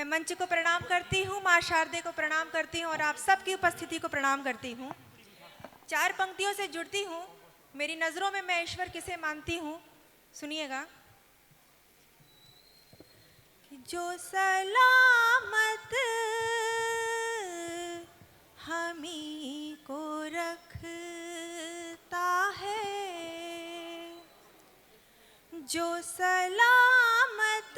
मंच को प्रणाम करती हूँ, माँ शारदे को प्रणाम करती हूँ और आप सबकी उपस्थिति को प्रणाम करती हूँ। 4 पंक्तियों से जुड़ती हूँ। मेरी नज़रों में मैं ईश्वर किसे मानती हूँ, सुनिएगा। जो सलामत हमी को रखता है, जो सलामत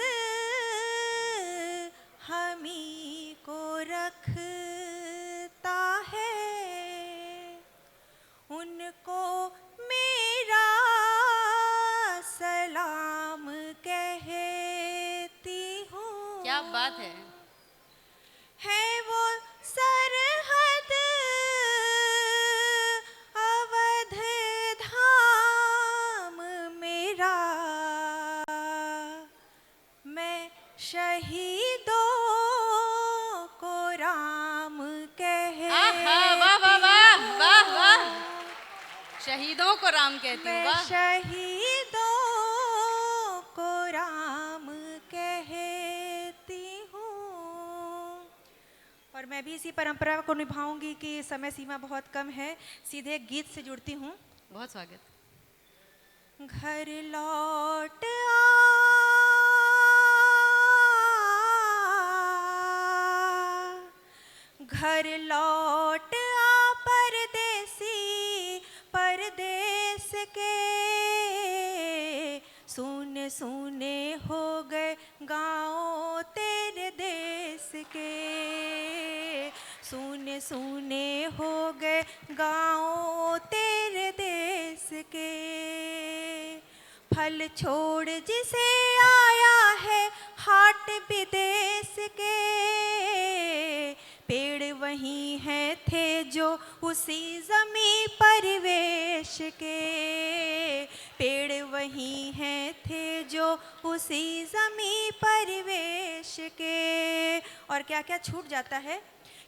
हमी को रखता है, उनको मेरा सलाम कहती हूँ। क्या बात है वो सरहद अवध धाम मेरा, मैं शहीदों को राम कहती हूँ। वाह वाह वाह वाह वाह, शहीदों को राम कहती हूँ। मैं वाह, शहीदों को राम कहती हूँ। और मैं भी इसी परंपरा को निभाऊंगी कि समय सीमा बहुत कम है, सीधे एक गीत से जुड़ती हूँ। बहुत स्वागत। घर लौट आ, घर लौट आ परदेसी परदेस के, सुने सुने हो गए गाँव तेरे देश के, सुने सुने हो गए गाँव तेरे देश के। फल छोड़ जिसे आया है हाट विदेश के, पेड़ वही हैं थे जो उसी जमी परिवेश के, पेड़ वही हैं थे जो उसी जमी परिवेश के। और क्या क्या छूट जाता है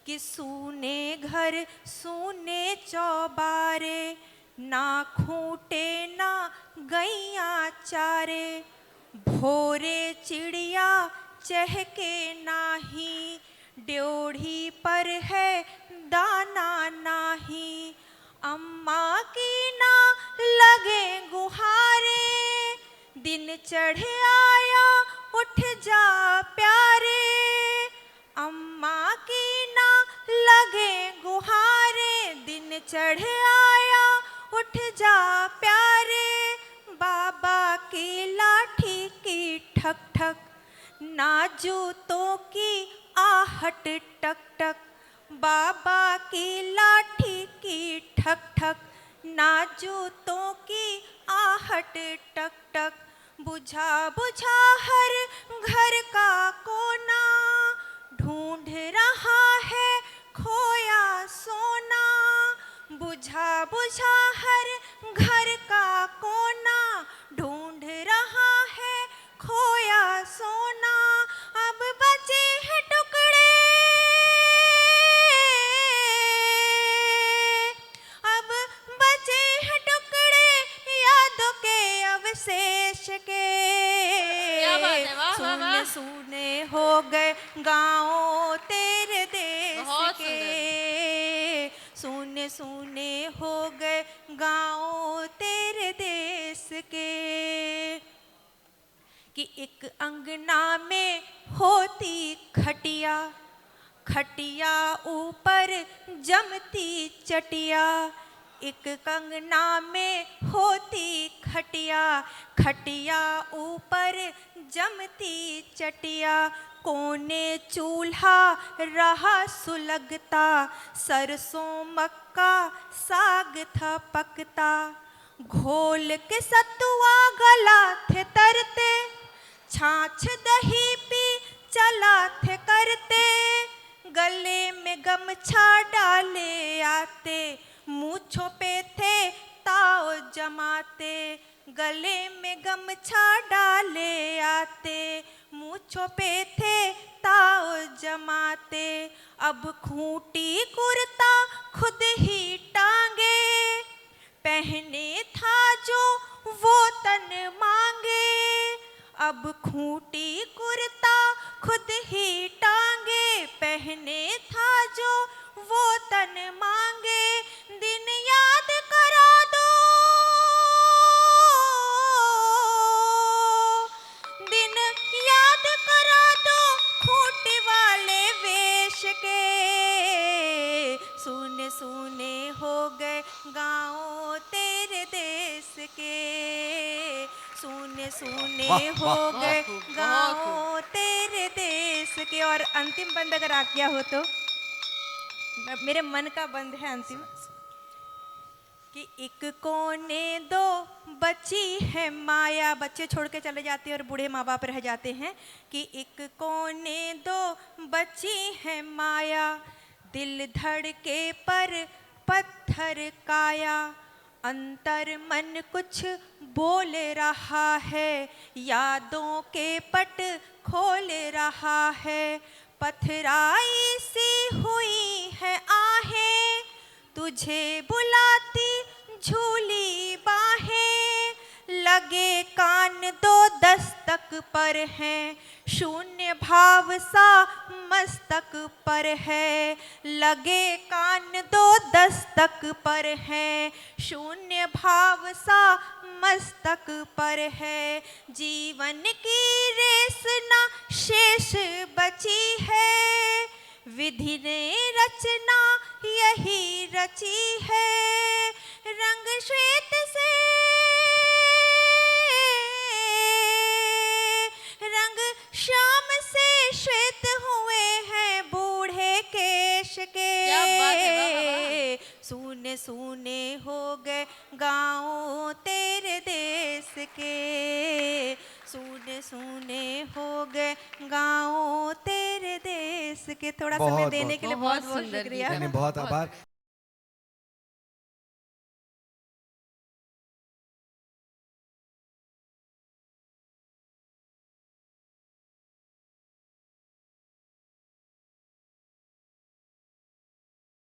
कि सूने घर सूने चौबारे, ना खूंटे ना गैया चारे, भोरे चिड़िया चहके नाही, ड्योढ़ी पर है दाना नाही, अम्मा की ना लगे गुहारे, दिन चढ़ आया उठ जा प्यारे, अम्मा की ना लगे गुहारे, दिन चढ़ आया उठ जा प्यारे, बाबा की लाठी की ठक ठक, ना जूतों की आहट टक टक, बाबा की लाठी की ठक ठक, ना जूतों की आहट टक टक, बुझा बुझा हर घर का कोना, ढूंढ रहा है खोया सोना, बुझा बुझा हर घर का कोना, ढूंढ रहा है खोया सोना, अब बचे हैं टुकड़े, अब बचे हैं टुकड़े यादों के अवशेष के। क्या बात है, वाह वाह वाह। सूने सूने हो गए गाँव तेरे देश बहुत के, सूने सूने हो गए गाँव तेरे देश के। कि एक अंगना में होती खटिया, खटिया ऊपर जमती चटिया, एक कंगना में होती खटिया, खटिया ऊपर जमती चटिया, कोने चूल्हा रहा सुलगता, सरसों मक्का साग था पकता, घोल के सतुआ गला थे तरते, छाछ दही पी चला थे करते, गले में गमछा डाले आते, मूंछों पे थे ताव जमाते, गले में गमछा डाले आते, मूंछों पे थे ताव जमाते, अब खूंटी कुर्ता खुद ही टांगे, पहने था जो वो तन मांगे, अब खूंटी कुर्ता खुद ही टांगे, सूने वाह, हो वाह, गए बहुत खूब, बहुत गाँव तेरे देश के। और अंतिम बंद अगर आज्ञा हो तो, मेरे मन का बंद है अंतिम, कि एक कोने दो बची है माया। बच्चे छोड़ के चले जाते हैं और बूढ़े माँ बाप रह जाते हैं। कि एक कोने दो बची है माया, दिल धड़के पर पत्थर काया। अंतर मन कुछ बोल रहा है, यादों के पट खोल रहा है। पथराई सी हुई है आहें, तुझे बुलाती झूली बाहें। लगे कान दो दस्तक पर हैं, शून्य भाव सा मस्तक पर है। लगे कान दो दस्तक पर हैं, शून्य भाव सा मस्तक पर है। जीवन की रेस ना शेष बची है, विधि ने रचना यही रची है। रंग श्वेत से रंग श्याम से श्वेत हुए हैं बूढ़े केश के। क्या बात है, वाह, वाह, वाह। सूने सूने हो गए गाँव तेरे देश के। सूने सूने हो गए गाँव तेरे देश के। थोड़ा समय बहुत, देने के लिए बहुत बहुत सुंदर शुक्रिया। गीत। बहुत आभार।